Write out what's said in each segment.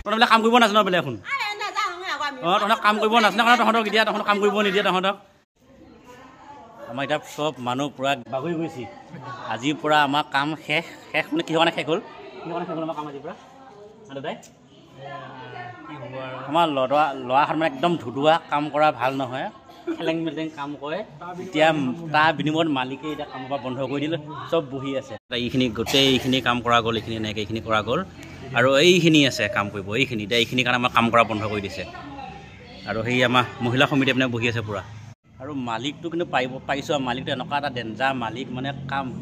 তহঁতে কাম কৰিব নাজানো বোলে এখন তহঁতক কাম কৰিব নাজানে কাৰণে তহঁতক এতিয়া তহঁতক কাম কৰিব নিদিয়ে তহঁতক আমাৰ এতিয়া চব মানুহ পূৰা বাগৰি গৈছে আজিৰ পৰা আমাৰ কাম শেষ মানে কিহৰ কাৰণে শেষ হ'ল আমাৰ কাম আজিৰ পৰা দাদাই আমাৰ ল'ৰাহঁত মানে একদম ধুদুৱা কাম কৰা ভাল নহয় খেলেং মেলেং কাম কৰে এতিয়া তাৰ বিনিময়ত মালিকে এতিয়া কামৰ পৰা বন্ধ কৰি দিলে চব বহি আছে এইখিনি গোটেই এইখিনি কাম কৰা গ'ল এইখিনি এনেকৈ এইখিনি কৰা গ'ল আৰু এইখিনি আছে কাম কৰিব এইখিনি এতিয়া এইখিনি কাৰণে আমাৰ কাম কৰা বন্ধ কৰি দিছে আৰু সেই আমাৰ মহিলা সমিতি মানে বহি আছে পূৰা আৰু মালিকটো কিন্তু পাৰিছোঁ আৰু মালিকটো এনেকুৱা এটা ডেঞ্জাৰ মালিক মানে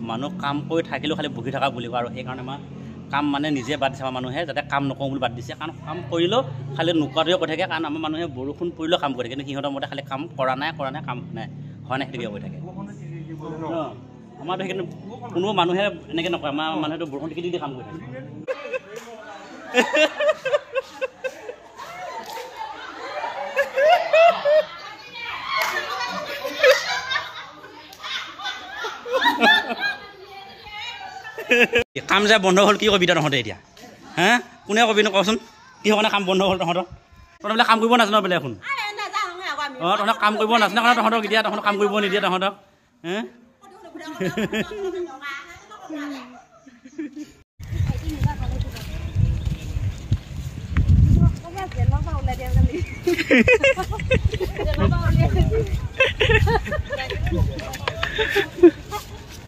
মানুহ কাম কৰি থাকিলেও খালি বহি থকা বুলিব আৰু সেইকাৰণে আমাৰ কাম মানে নিজে বাদ দিছে আমাৰ মানুহে যাতে কাম নকৰোঁ বুলি বাদ দিছে কাৰণ কাম কৰিলেও খালি নোকোৱাটোৱে কৈ থাকে কাৰণ আমাৰ মানুহে বৰষুণ পৰিলেও কাম কৰি থাকে কিন্তু সিহঁতৰ মতে খালি কাম কৰা নাই কাম নাই হয় নাই সেইটোকে কৈ থাকে আমাৰতো সেইকাৰণে কোনো মানুহে এনেকৈ নকয় আমাৰ মানুহেতো বৰষুণ টিকি দি কাম কৰি থাকে কাম যে বন্ধ হ'ল কি কবি তহঁতে এতিয়া হে কোনে কবি নো কচোন কিহৰ কাৰণে কাম বন্ধ হ'ল তহঁতৰ বোলে কাম কৰিব নাজানো বোলে এখন তহঁতক কাম কৰিব নাজানে কাৰণে তহঁতক এতিয়া তহঁতক কাম কৰিব নিদিয়ে তহঁতক হে